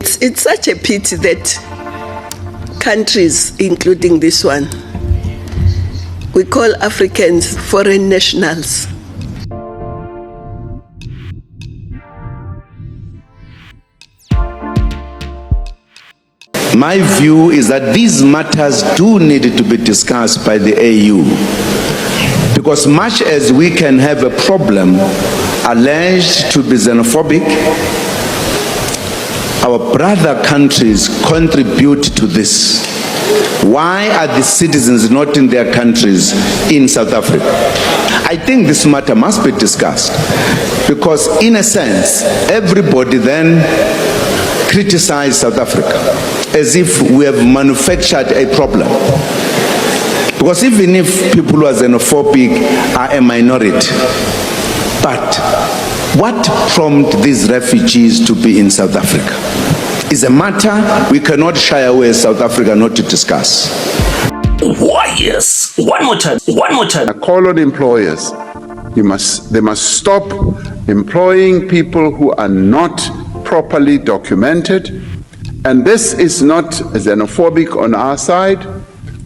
It's such a pity that countries, including this one, we call Africans foreign nationals. My view is that these matters do need to be discussed by the AU, because much as we can have a problem alleged to be xenophobic, our brother countries contribute to this. Why are the citizens not in their countries in South Africa? I think this matter must be discussed, because in a sense, everybody then criticizes South Africa as if we have manufactured a problem. Because even if people who are xenophobic are a minority, but what prompted these refugees to be in South Africa is a matter we cannot shy away as South Africa not to discuss. Why, yes. One more time. I call on employers. They must stop employing people who are not properly documented. And this is not xenophobic on our side.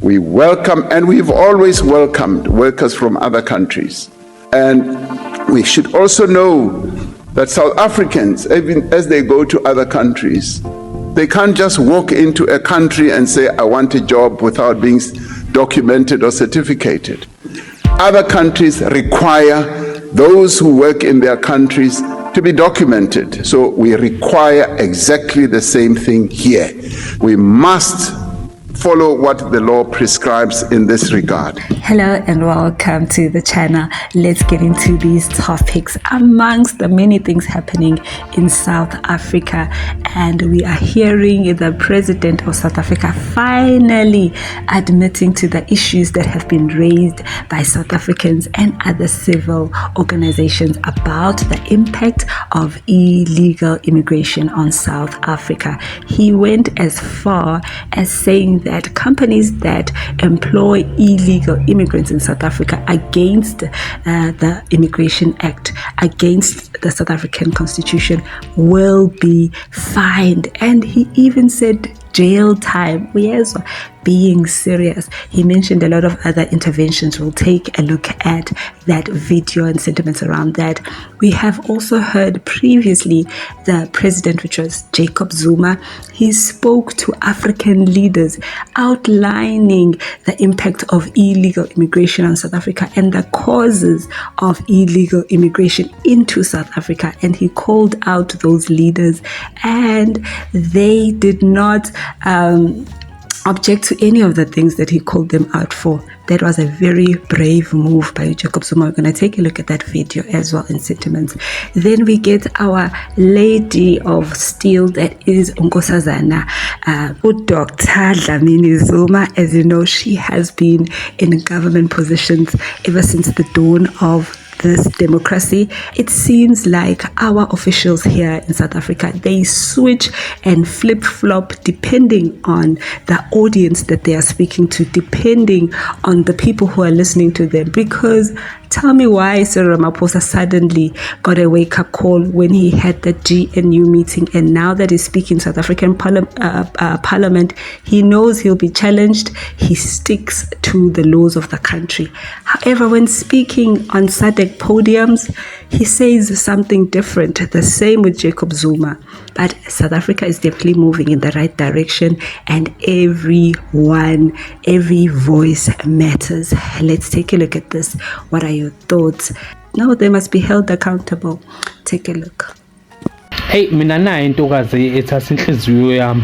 We welcome, and we've always welcomed workers from other countries. And we should also know that South Africans, even as they go to other countries, they can't just walk into a country and say, I want a job without being documented or certificated. Other countries require those who work in their countries to be documented. So we require exactly the same thing here. We must follow what the law prescribes in this regard. Hello and welcome to the channel. Let's get into these topics amongst the many things happening in South Africa, and we are hearing the president of South Africa finally admitting to the issues that have been raised by South Africans and other civil organizations about the impact of illegal immigration on South Africa. He went as far as saying that companies that employ illegal immigrants in South Africa against the Immigration Act, against the South African Constitution, will be fined. And he even said jail time. Yes, being serious. He mentioned a lot of other interventions. We'll take a look at that video and sentiments around that. We have also heard previously the president, which was Jacob Zuma. He spoke to African leaders outlining the impact of illegal immigration on South Africa and the causes of illegal immigration into South Africa. And he called out those leaders, and they did not object to any of the things that he called them out for. That was a very brave move by Jacob Zuma. We're going to take a look at that video as well in sentiments. Then we get our Lady of Steel, that is Nkosazana Dr Dlamini Zuma. As you know, she has been in government positions ever since the dawn of this democracy. It seems like our officials here in South Africa, they switch and flip-flop depending on the audience that they are speaking to, depending on the people who are listening to them. Because tell me why Cyril Ramaphosa suddenly got a wake-up call when he had the GNU meeting, and now that he's speaking South African Parliament, he knows he'll be challenged. He sticks to the laws of the country. However, when speaking on SADC podiums, he says something different. The same with Jacob Zuma. But South Africa is definitely moving in the right direction, and everyone, every voice matters. Let's take a look at this. What are your thoughts? No, they must be held accountable. Take a look. Hey, mina nayo intokazi ethatha inhliziyo yami.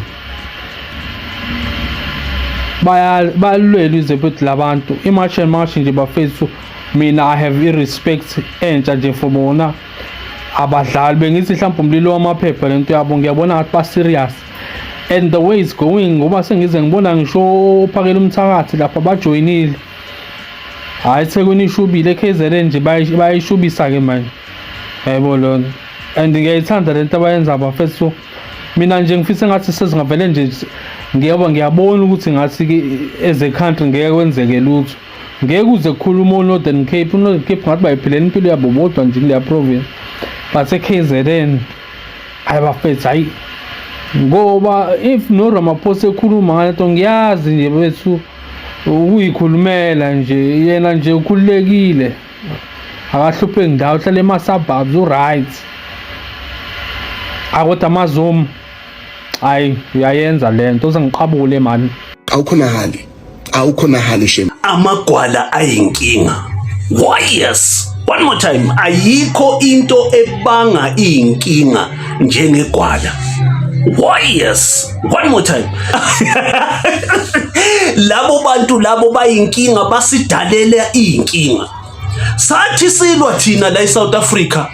Bayalwela iziphethu labantu. Imarch nje bafethu. Mina I have irrespect entsha nje for bona abadlali bengithi mhlawumbe umlilo wamaphepha lento yabo ngiyabona ngathi ba serious, and the way it's going ngoba sengize ngibona ngisho phakela umthakathi lapha bajoyinile. Hayi sekuni ishubile KZN nje bayishubisa ke manje. Yebo lona. And ngiyayithanda lento abayenza abafethu. Mina nje ngifisa ngathi sesingavele nje ngiyabona ukuthi ngathi as a country ngeke kwenzeke lutho. Ngeke uze kukhuluma uNorthern Cape ngathi bayiphileni impilo yabo bodwa nje kule province. But KZN ayabafethu hayi ngoba if no Ramaphosa ekhuluma ngale ngiyazi nje bethu uyikhulumela nje yena nje ukhululekile akahlupheki ndawo uhlala ema-suburbs u-right akodwa amaZuma hayi uyayenza le nto uzengiqhabule mani awukhonahali shem Amagwala ayinkinga. Why yes? One more time. Ayikho into ebanga inkinga njengegwala. Why yes? One more time. Labo bantu labo bayinkinga basidalela inkinga. Sathi silwa thina la eSouth Africa.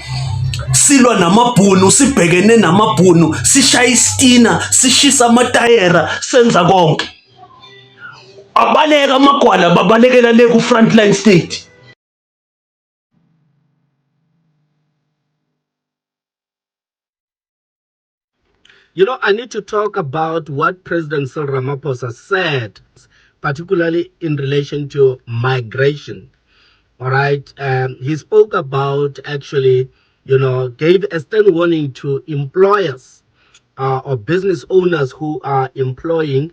Silwa namabhunu, sibhekene namabhunu, sishaya istina, sishisa amatayera, senza konke. Abaleka amagwala babalekela le ku frontline state. You know, I need to talk about what President Cyril Ramaphosa said, particularly in relation to migration. All right. He spoke about actually, gave a stern warning to employers or business owners who are employing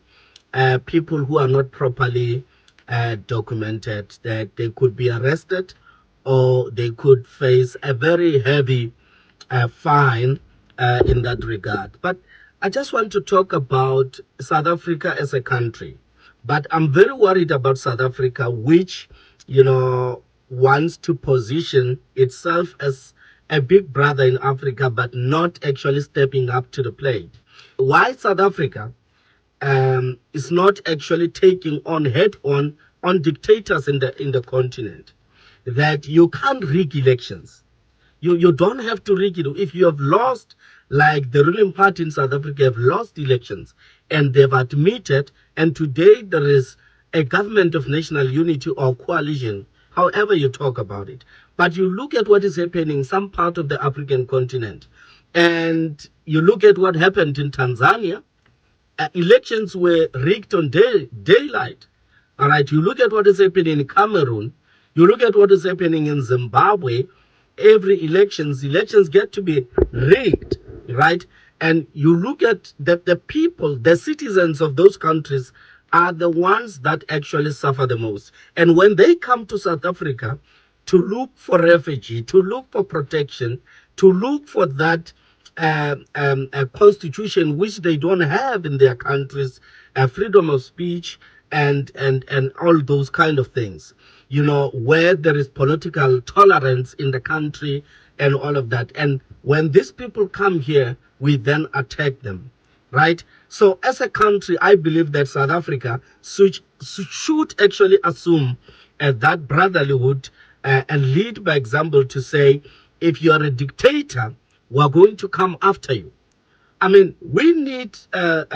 people who are not properly documented, that they could be arrested or they could face a very heavy fine in that regard. But I just want to talk about South Africa as a country. But I'm very worried about South Africa, which, wants to position itself as a big brother in Africa, but not actually stepping up to the plate. Why South Africa is not actually taking on head-on dictators in the continent, that you can't rig elections. You don't have to rig it. If you have lost, like the ruling party in South Africa have lost elections, and they've admitted, and today there is a government of national unity or coalition, however you talk about it. But you look at what is happening in some part of the African continent, and you look at what happened in Tanzania, elections were rigged on daylight. All right, you look at what is happening in Cameroon, you look at what is happening in Zimbabwe. Every elections get to be rigged, right? And you look at the people, the citizens of those countries are the ones that actually suffer the most. And when they come to South Africa to look for refugee, to look for protection, to look for that a constitution which they don't have in their countries, freedom of speech and all those kind of things, where there is political tolerance in the country and all of that. And when these people come here, we then attack them, right? So as a country, I believe that South Africa should actually assume that brotherlyhood and lead by example to say, if you are a dictator, we're going to come after you. I mean, we need, South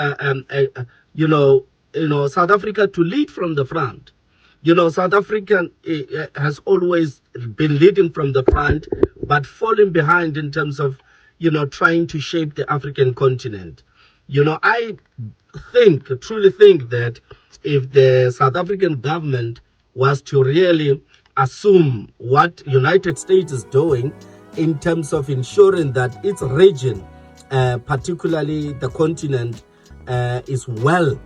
Africa to lead from the front. South Africa has always been leading from the front, but falling behind in terms of, trying to shape the African continent. I truly think that if the South African government was to really assume what United States is doing in terms of ensuring that its region, particularly the continent, is well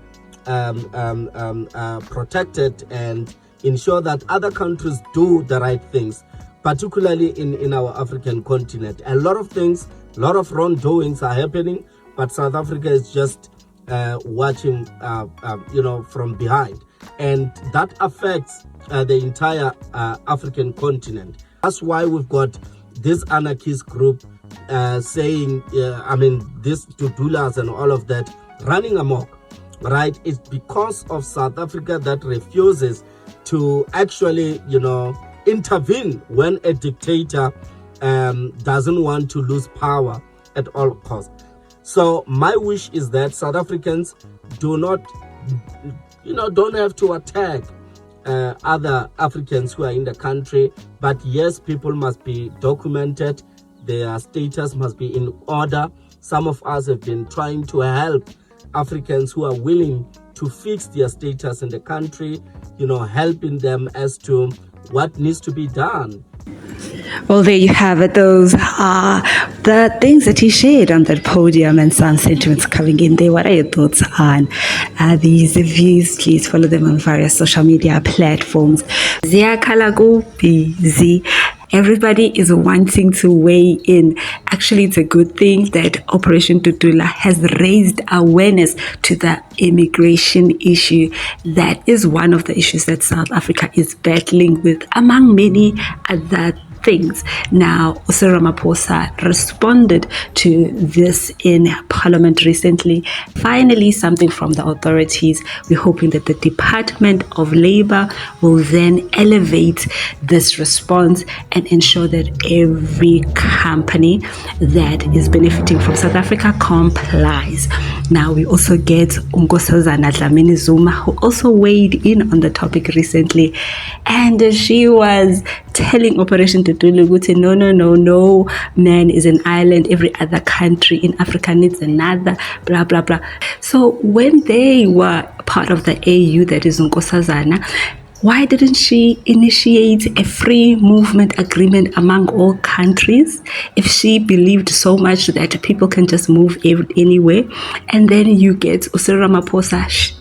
protected, and ensure that other countries do the right things, particularly in our African continent. A lot of things, a lot of wrongdoings are happening, but South Africa is just watching, from behind. And that affects the entire African continent. That's why we've got this anarchist group saying, these Dudulas and all of that running amok, right? It's because of South Africa that refuses to actually, intervene when a dictator doesn't want to lose power at all costs. So my wish is that South Africans don't have to attack other Africans who are in the country. But yes, people must be documented. Their status must be in order. Some of us have been trying to help Africans who are willing to fix their status in the country, helping them as to what needs to be done. Well, there you have it. Those are the things that he shared on that podium, and some sentiments coming in there. What are your thoughts on these views? Please follow them on various social media platforms. Zia Kalago busy. Everybody is wanting to weigh in. Actually, it's a good thing that Operation Tutula has raised awareness to the immigration issue. That is one of the issues that South Africa is battling with, among many other things. Now, Ramaphosa responded to this in Parliament recently. Finally, something from the authorities. We're hoping that the Department of Labour will then elevate this response and ensure that every company that is benefiting from South Africa complies. Now, we also get Nkosazana Dlamini Zuma, who also weighed in on the topic recently, and she was telling Operation Tutulu, no, man is an island. Every other country in Africa needs another, blah, blah, blah. So when they were part of the AU, that is Nkosazana, why didn't she initiate a free movement agreement among all countries if she believed so much that people can just move anywhere? And then you get Ramaphosa.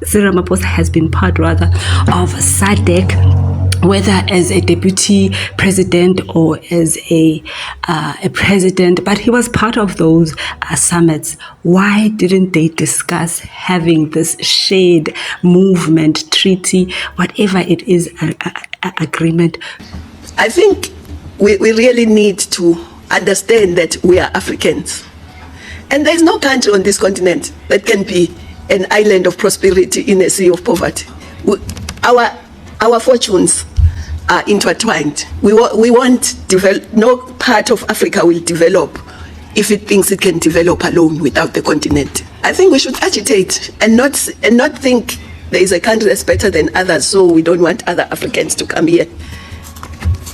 Ramaphosa has been part rather of SADC, whether as a deputy president or as a president, but he was part of those summits. Why didn't they discuss having this shared movement treaty, whatever it is, agreement? I think we really need to understand that we are Africans. And there is no country on this continent that can be an island of prosperity in a sea of poverty. Our fortunes are intertwined. We won't develop. No part of Africa will develop if it thinks it can develop alone without the continent. I think we should agitate and not think there is a country that's better than others, so we don't want other Africans to come here.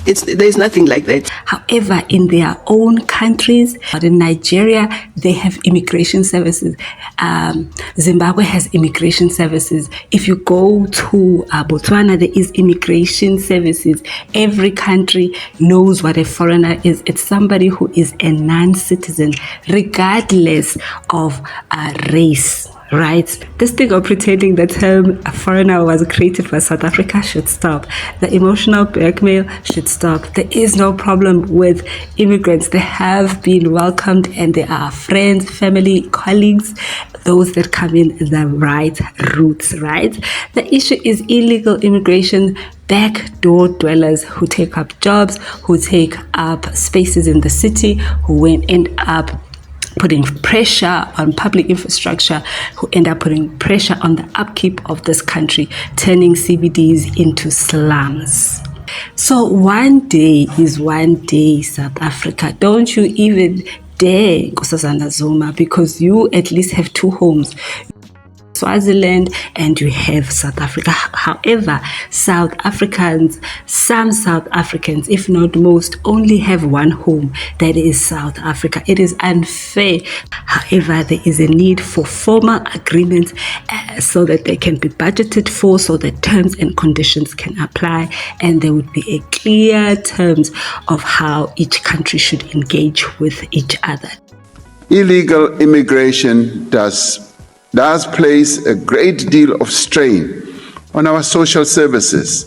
There's nothing like that. However, in their own countries, in Nigeria, they have immigration services. Zimbabwe has immigration services. If you go to Botswana, there is immigration services. Every country knows what a foreigner is. It's somebody who is a non-citizen, regardless of race. Right? This thing of pretending the term a foreigner was created for South Africa should stop. The emotional blackmail should stop. There is no problem with immigrants. They have been welcomed and they are friends, family, colleagues, those that come in the right routes, right? The issue is illegal immigration, backdoor dwellers who take up jobs, who take up spaces in the city, who end up putting pressure on public infrastructure, who end up putting pressure on the upkeep of this country, turning CBDs into slums. So one day is one day, South Africa. Don't you even dare, Nkosazana Zuma, because you at least have two homes. Swaziland and you have South Africa. However, some South Africans, if not most, only have one home, that is South Africa. It is unfair. However, there is a need for formal agreements so that they can be budgeted for, so that terms and conditions can apply, and there would be a clear terms of how each country should engage with each other. Illegal immigration does place a great deal of strain on our social services,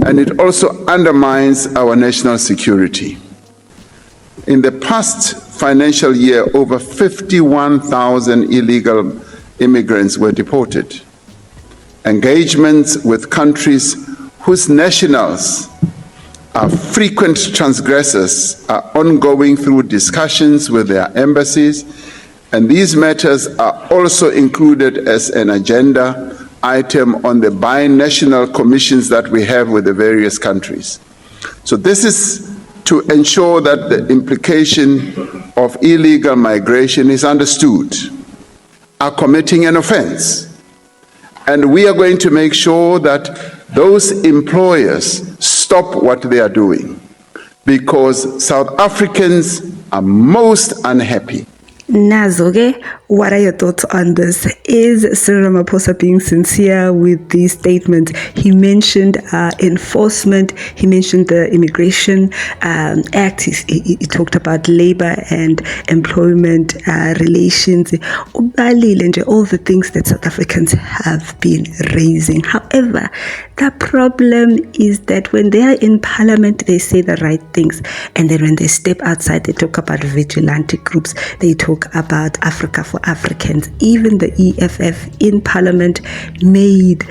and it also undermines our national security. In the past financial year, over 51,000 illegal immigrants were deported. Engagements with countries whose nationals are frequent transgressors are ongoing through discussions with their embassies, and these matters are also included as an agenda item on the binational commissions that we have with the various countries. So this is to ensure that the implication of illegal migration is understood, are committing an offense. And we are going to make sure that those employers stop what they are doing, because South Africans are most unhappy. Nazo-ke What are your thoughts on this? Is Cyril Ramaphosa being sincere with these statements? He mentioned enforcement. He mentioned the Immigration Act. He talked about labor and employment relations. All the things that South Africans have been raising. However, the problem is that when they are in Parliament, they say the right things. And then when they step outside, they talk about vigilante groups. They talk about Africa for Africans. Even the EFF in Parliament made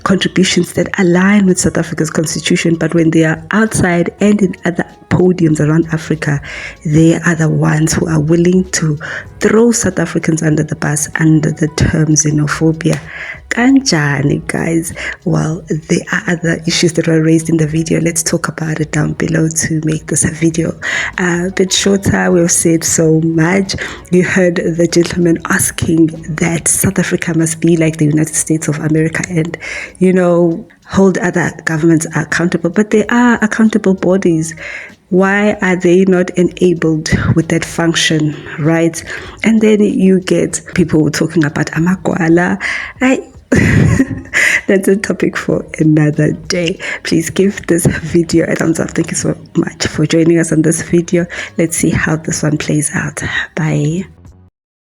contributions that align with South Africa's constitution, but when they are outside and in other podiums around Africa, they are the ones who are willing to throw South Africans under the bus under the term xenophobia. Kanjani, guys? Well, there are other issues that were raised in the video. Let's talk about it down below to make this a video a bit shorter. We've said so much. You heard the gentleman asking that South Africa must be like the United States of America and, hold other governments accountable. But they are accountable bodies. Why are they not enabled with that function, right? And then you get people talking about amakwala. That's a topic for another day. Please give this video a thumbs up. Thank you so much for joining us on this video. Let's see how this one plays out. Bye.